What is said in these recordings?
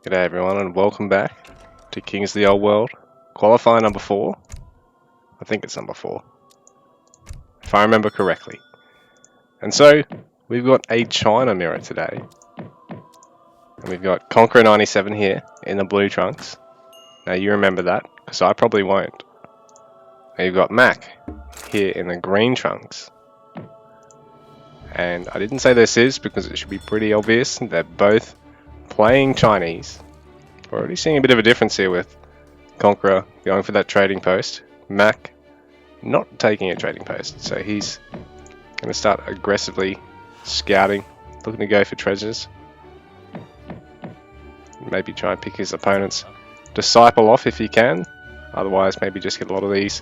G'day everyone and welcome back to Kings of the Old World. Qualifier number 4. I think it's number 4. If I remember correctly. And so, we've got a China mirror today. And we've got Conquerer97 here in the blue trunks. Now you remember that, because I probably won't. And you've got Mack here in the green trunks. And I didn't say this is because it should be pretty obvious. They're both playing Chinese. We're already seeing a bit of a difference here with Conqueror going for that trading post. Mack not taking a trading post, so he's going to start aggressively scouting, looking to go for treasures. Maybe try and pick his opponent's disciple off if he can. Otherwise, maybe just get a lot of these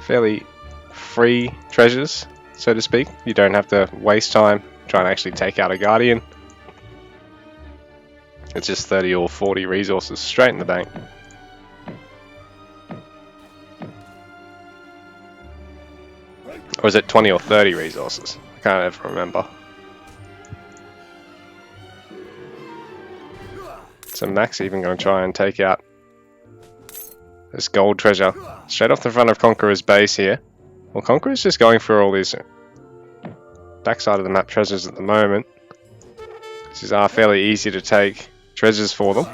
fairly free treasures, so to speak. You don't have to waste time trying to actually take out a guardian. It's just 30 or 40 resources straight in the bank. Or is it 20 or 30 resources? I can't ever remember. So Mack's even going to try and take out this gold treasure straight off the front of Conqueror's base here. Well, Conqueror's just going for all these backside of the map treasures at the moment. These are fairly easy to take treasures for them.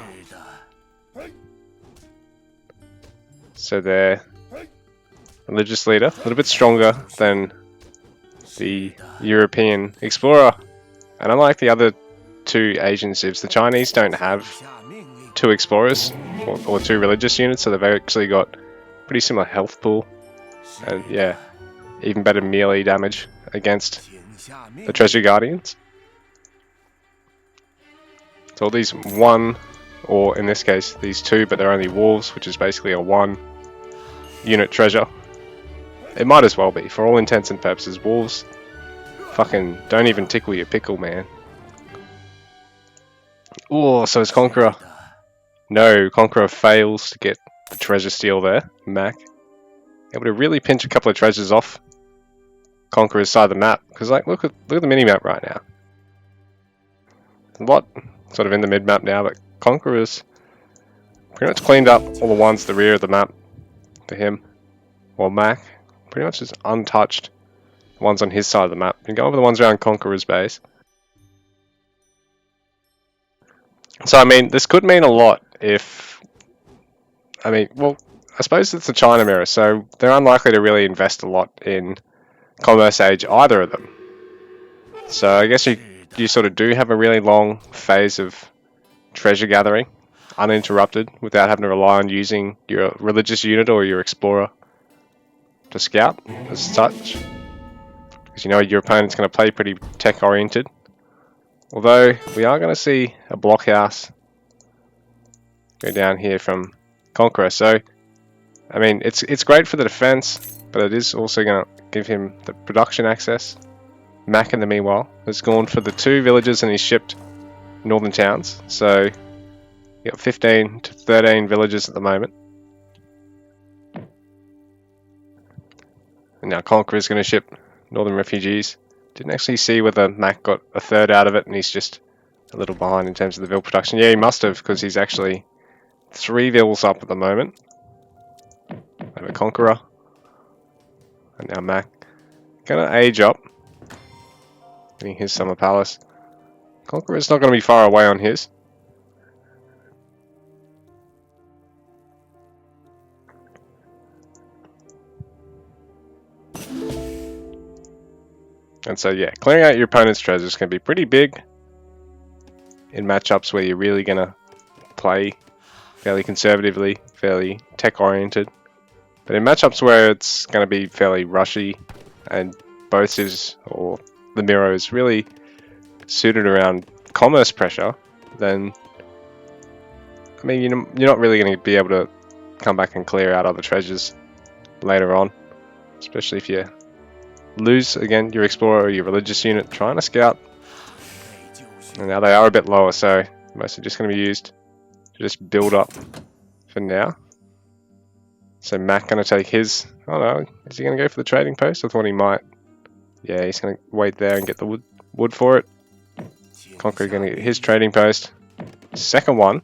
So they're religious leader, a little bit stronger than the European explorer. And unlike the other two Asian civs, the Chinese don't have two explorers or two religious units, so they've actually got pretty similar health pool. And yeah, even better melee damage against the treasure guardians. So all these one, or in this case these two, but they're only wolves, which is basically a 1 unit treasure. It might as well be, for all intents and purposes. Wolves fucking don't even tickle your pickle, man. Oh, so it's Conqueror. No, Conqueror fails to get the treasure steal there. Mack able to really pinch a couple of treasures off Conqueror's side of the map, because like look at the mini map right now. A lot sort of in the mid map now, but Conqueror's pretty much cleaned up all the ones at the rear of the map for him. While Mack pretty much is untouched the ones on his side of the map. And go over the ones around Conqueror's base. So I mean, this could mean a lot if, I mean, well, I suppose it's a China mirror, so they're unlikely to really invest a lot in Commerce Age, either of them. So I guess you sort of do have a really long phase of treasure gathering, uninterrupted, without having to rely on using your religious unit or your explorer to scout as such. Because you know your opponent's going to play pretty tech oriented. Although we are going to see a blockhouse go down here from Conqueror. So I mean, it's great for the defense, but it is also going to give him the production access. Mack in the meanwhile has gone for the 2 villages and he's shipped northern towns. So you got 15 to 13 villages at the moment. And now Conqueror is going to ship northern refugees. Didn't actually see whether Mack got a third out of it, and he's just a little behind in terms of the vill production. Yeah, he must have, because he's actually 3 vills up at the moment over Conqueror. And now Mack gonna age up, getting his summer palace. Conqueror's not going to be far away on his. And so yeah, clearing out your opponent's treasures can be pretty big in matchups where you're really going to play fairly conservatively, fairly tech oriented. But in matchups where it's going to be fairly rushy and both civs or the mirror is really suited around commerce pressure, then I mean you're not really going to be able to come back and clear out other treasures later on, especially if you lose again your explorer or your religious unit trying to scout. And now they are a bit lower, so mostly just going to be used to just build up for now. So Mack going to take his, oh no, is he going to go for the trading post? I thought he might. Yeah, he's going to wait there and get the wood for it. Conqueror going to get his trading post. second one.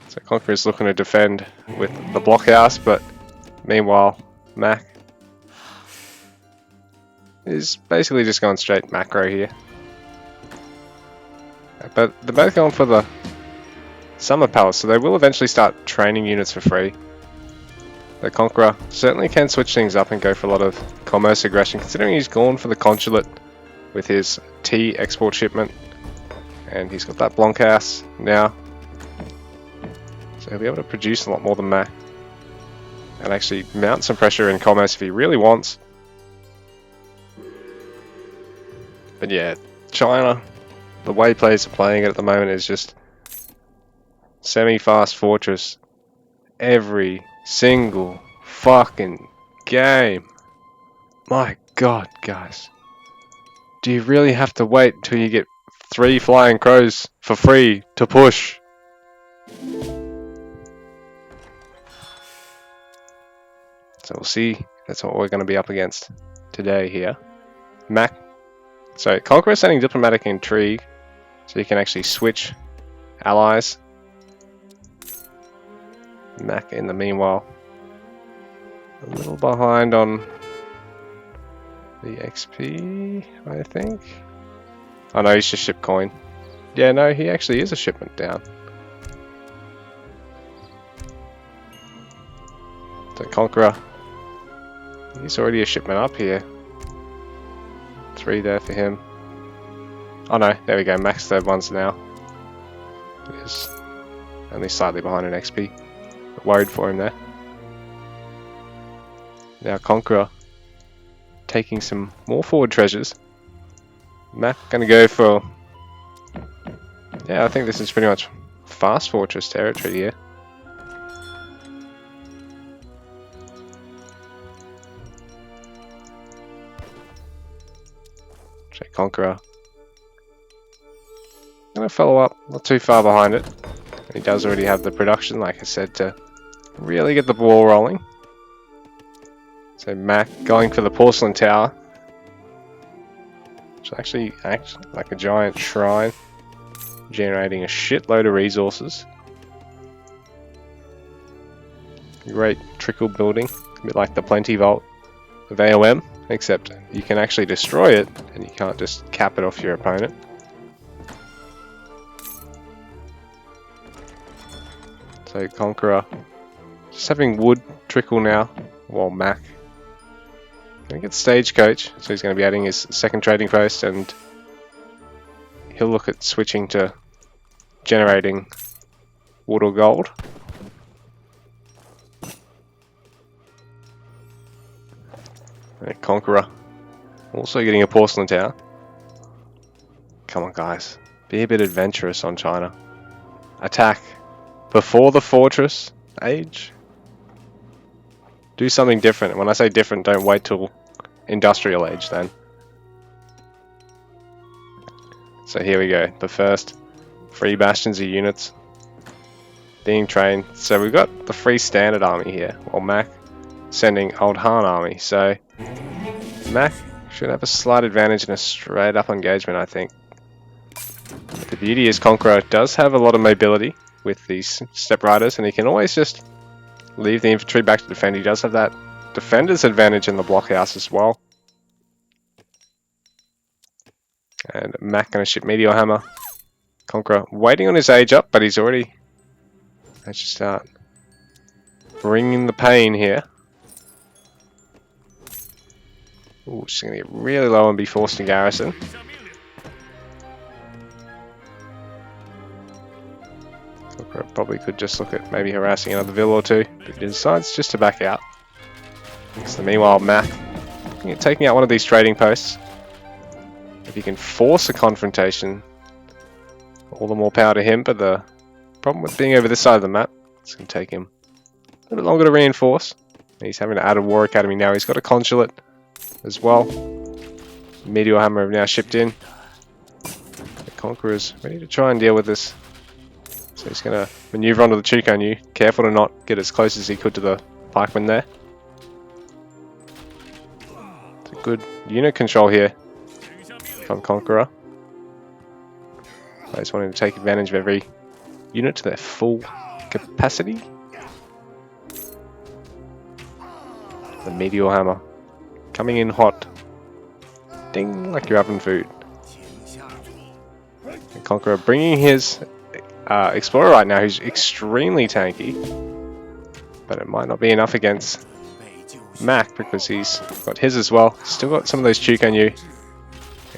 So Conqueror's looking to defend with the blockhouse, but meanwhile, Mack is basically just going straight macro here. But they're both going for the Summer Palace, so they will eventually start training units for free. The Conqueror certainly can switch things up and go for a lot of commerce aggression, considering he's gone for the consulate with his tea export shipment. And he's got that blockhouse now. So he'll be able to produce a lot more than Mack. And actually mount some pressure in commerce if he really wants. But yeah, China, the way players are playing it at the moment is just semi-fast fortress every single fucking game. My god, guys. Do you really have to wait until you get 3 flying crows for free to push? So we'll see. That's what we're going to be up against today here. Mack. So Conqueror sending diplomatic intrigue, so you can actually switch allies. Mack in the meanwhile a little behind on the XP, I think. Oh no, he's just ship coin. Yeah, no, he actually is a shipment down. So Conqueror, he's already a shipment up here. 3 there for him. Oh no, there we go, Max third ones now. He is only slightly behind an XP. But worried for him there. Now Conqueror taking some more forward treasures. Mack gonna go for... Yeah, I think this is pretty much fast fortress territory here. Conqueror. Gonna follow up, not too far behind it. He does already have the production, like I said, to really get the ball rolling. So Mack going for the porcelain tower, which actually acts like a giant shrine, generating a shitload of resources. Great trickle building, a bit like the Plenty Vault of AoEIII. Except you can actually destroy it, and you can't just cap it off your opponent. So Conqueror just having wood trickle now, while Mack gonna get Stagecoach, so he's going to be adding his second trading post, and he'll look at switching to generating wood or gold. Conqueror also getting a porcelain tower. Come on guys, be a bit adventurous on China. Attack before the fortress age. Do something different. When I say different, don't wait till industrial age then. So here we go, the first 3 bastions of units being trained. So we've got the free standard army here, while Mack sending Old Han army. So Mack should have a slight advantage in a straight up engagement, I think. But the beauty is Conqueror does have a lot of mobility with these step riders, and he can always just leave the infantry back to defend. He does have that defender's advantage in the blockhouse as well. And Mack gonna ship Meteor Hammer. Conqueror waiting on his age up, but he's already managed to start bringing the pain here. Ooh, she's going to get really low and be forced to garrison. Probably could just look at maybe harassing another villa or 2, but he decides just to back out. So meanwhile, Mack taking out one of these trading posts. If he can force a confrontation, all the more power to him, but the problem with being over this side of the map, it's going to take him a little bit longer to reinforce. He's having to add a war academy now. He's got a consulate as well. Meteor Hammer have now shipped in. The Conqueror's ready to try and deal with this. So he's going to maneuver onto the Chukonyu. Careful to not get as close as he could to the pikeman there. It's a good unit control here from Conqueror. Players wanting to take advantage of every unit to their full capacity. The Meteor Hammer coming in hot. Ding, like your oven food. And Conqueror bringing his Explorer right now, who's extremely tanky. But it might not be enough against Mack because he's got his as well. Still got some of those Chukanyu.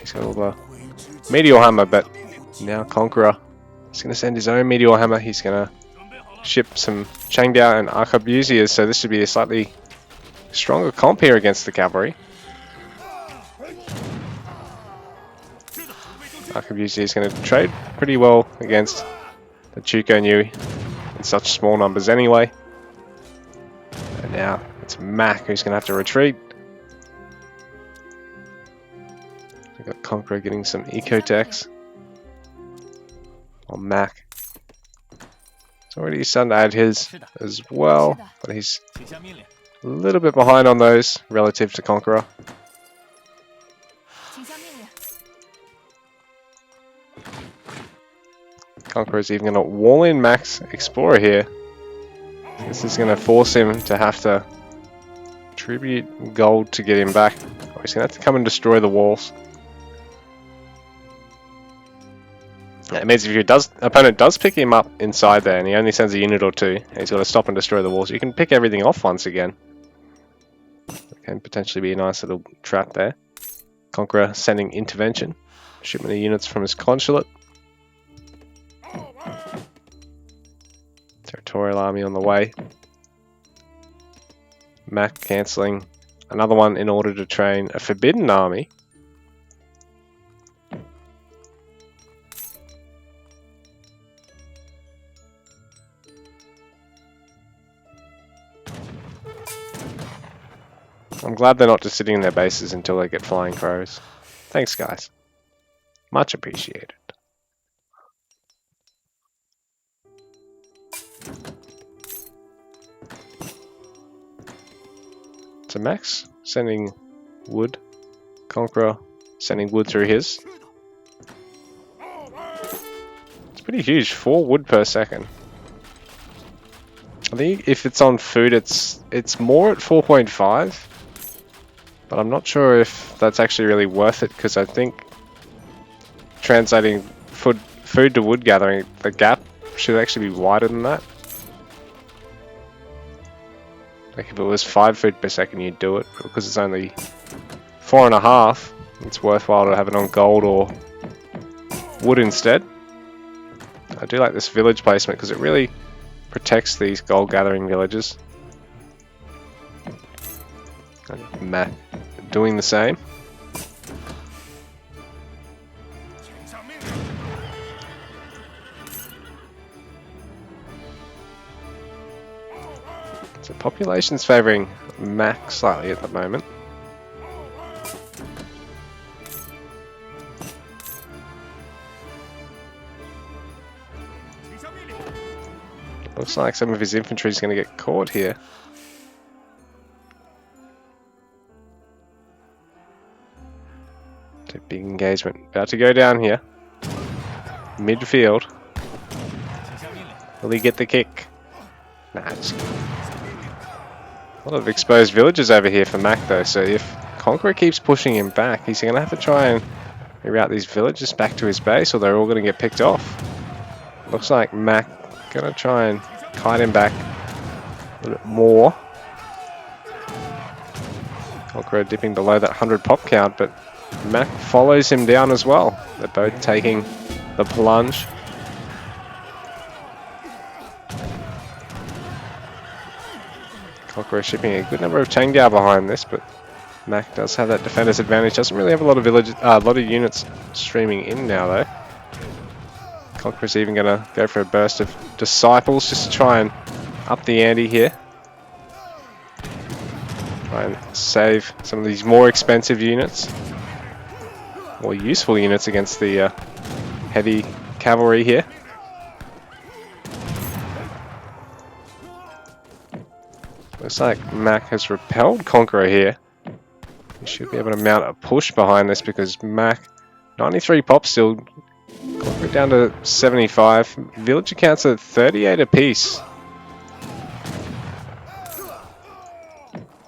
He's got all the Meteor Hammer, but now Conqueror is going to send his own Meteor Hammer. He's going to ship some Changdao and Arquebusiers, so this should be a slightly stronger comp here against the cavalry. Arquebusier is going to trade pretty well against the Chukanyu in such small numbers anyway. And now it's Mack who's going to have to retreat. We've got Conqueror getting some eco-techs on Mack. He's already starting to add his as well, but he's a little bit behind on those relative to Conqueror. Conqueror is even going to wall in Mack's Explorer here. This is going to force him to have to tribute gold to get him back. Oh, he's going to have to come and destroy the walls. It means if your opponent does pick him up inside there and he only sends a unit or two, and he's got to stop and destroy the walls, you can pick everything off once again. It can potentially be a nice little trap there. Conqueror sending intervention. Shipment of units from his consulate. Territorial army on the way. Mack cancelling another one in order to train a forbidden army. I'm glad they're not just sitting in their bases until they get flying crows. Thanks, guys. Much appreciated. So Max sending wood. Conqueror sending wood through his. It's pretty huge, 4 wood per second. I think if it's on food, it's more at 4.5. But I'm not sure if that's actually really worth it, because I think translating food to wood gathering, the gap should actually be wider than that. Like if it was 5 food per second, you'd do it, but because it's only 4.5, it's worthwhile to have it on gold or wood instead. I do like this village placement because it really protects these gold gathering villages. And Mack doing the same. So population's favouring Mack slightly at the moment. Looks like some of his infantry is going to get caught here. So big engagement. About to go down here. Midfield. Will he get the kick? Nah, it's... A lot of exposed villages over here for Mack though, so if Conqueror keeps pushing him back, he's going to have to try and reroute these villages back to his base, or they're all going to get picked off. Looks like Mack going to try and kite him back a little bit more. Conqueror dipping below that 100 pop count, but Mack follows him down as well. They're both taking the plunge. Conqueror shipping a good number of Changdao behind this, but Mack does have that defender's advantage. Doesn't really have a lot of units streaming in now though. Conqueror's even going to go for a burst of disciples just to try and up the ante here. Try and save some of these more expensive units, more useful units against the heavy cavalry here. Looks like Mack has repelled Conqueror here. He should be able to mount a push behind this because Mack, 93 pop still, Conqueror down to 75. Villager counts at 38 apiece.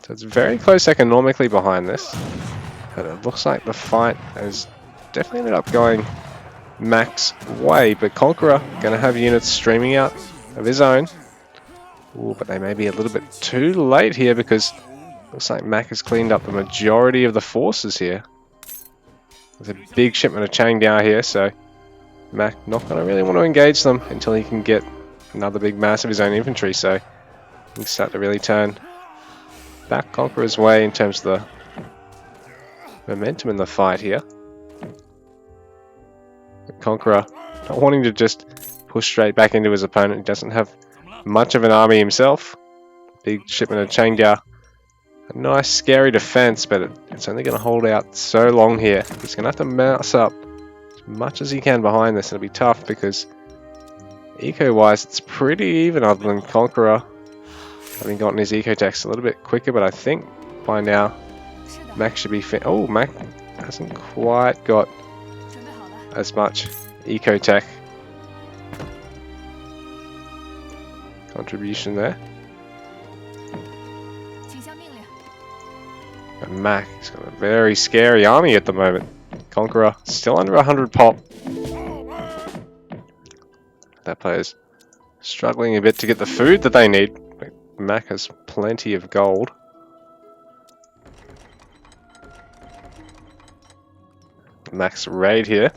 So it's very close economically behind this. But it looks like the fight has definitely ended up going Mack's way. But Conqueror going to have units streaming out of his own. Ooh, but they may be a little bit too late here because it looks like Mack has cleaned up the majority of the forces here. There's a big shipment of Chang'Dao here, so Mack not going to really want to engage them until he can get another big mass of his own infantry. So he can start to really turn back Conqueror's way in terms of the momentum in the fight here. The Conqueror not wanting to just push straight back into his opponent. He doesn't have much of an army himself. Big shipment of Chang'Dao. A nice scary defense, but it's only going to hold out so long here. He's going to have to mouse up as much as he can behind this. It'll be tough because eco-wise it's pretty even, other than Conqueror having gotten his eco-techs a little bit quicker, but I think by now Mack should be oh, Mack hasn't quite got as much eco-tech contribution there. And Mack has got a very scary army at the moment. Conqueror still under 100 pop. That player's struggling a bit to get the food that they need. But Mack has plenty of gold. Mack's raid here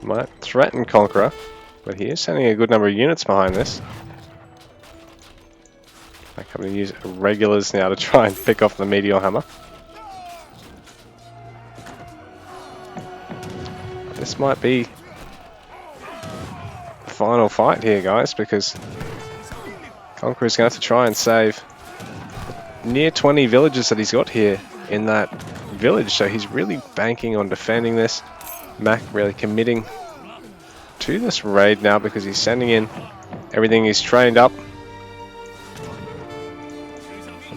might threaten Conqueror, but he is sending a good number of units behind this. I'm going to use regulars now to try and pick off the meteor hammer. This might be the final fight here, guys, because Conqueror's going to have to try and save near 20 villages that he's got here in that village, so he's really banking on defending this. Mack really committing to this raid now because he's sending in everything he's trained up.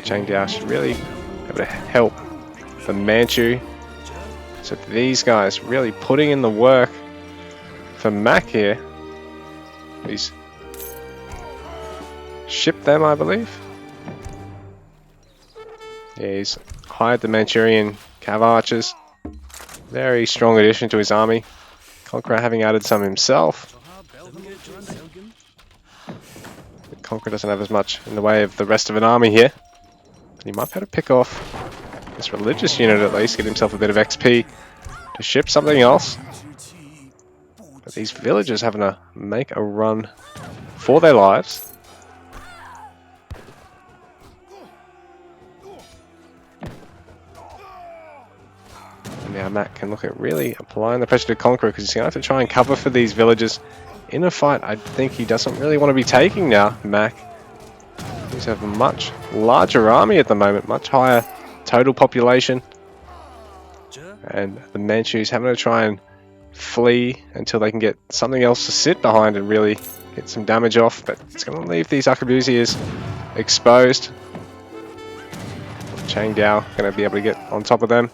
Chang'Dao should really be able to help the Manchu. So these guys really putting in the work for Mack here. He's shipped them, I believe. Yeah, he's hired the Manchurian cav archers. Very strong addition to his army. Conqueror having added some himself. But Conqueror doesn't have as much in the way of the rest of an army here. He might be able to pick off this religious unit at least, get himself a bit of XP to ship something else. But these villagers having to make a run for their lives. And now Mack can look at really applying the pressure to Conqueror because he's going to have to try and cover for these villagers in a fight I think he doesn't really want to be taking now, Mack. He's have a much larger army at the moment, much higher total population. And the Manchus having to try and flee until they can get something else to sit behind and really get some damage off. But it's going to leave these arquebusiers exposed. Chang'Dao going to be able to get on top of them.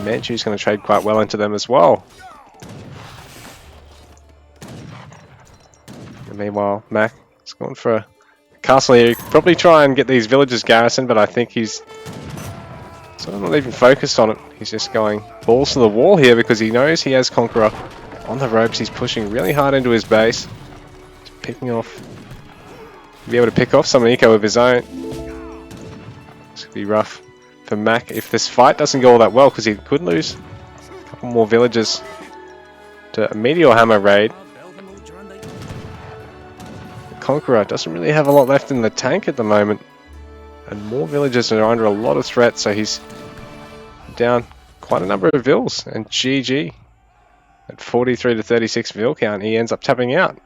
Manchu's going to trade quite well into them as well. And meanwhile, Mack is going for a castle here. He could probably try and get these villagers garrisoned, but I think he's sort of not even focused on it. He's just going balls to the wall here because he knows he has Conqueror on the ropes. He's pushing really hard into his base. Just picking off, be able to pick off some eco of his own. This could be rough for Mack if this fight doesn't go all that well because he could lose a couple more villagers to a meteor hammer raid. Conqueror doesn't really have a lot left in the tank at the moment, and more villagers are under a lot of threat, so he's down quite a number of vills, and GG at 43 to 36 vill count, he ends up tapping out.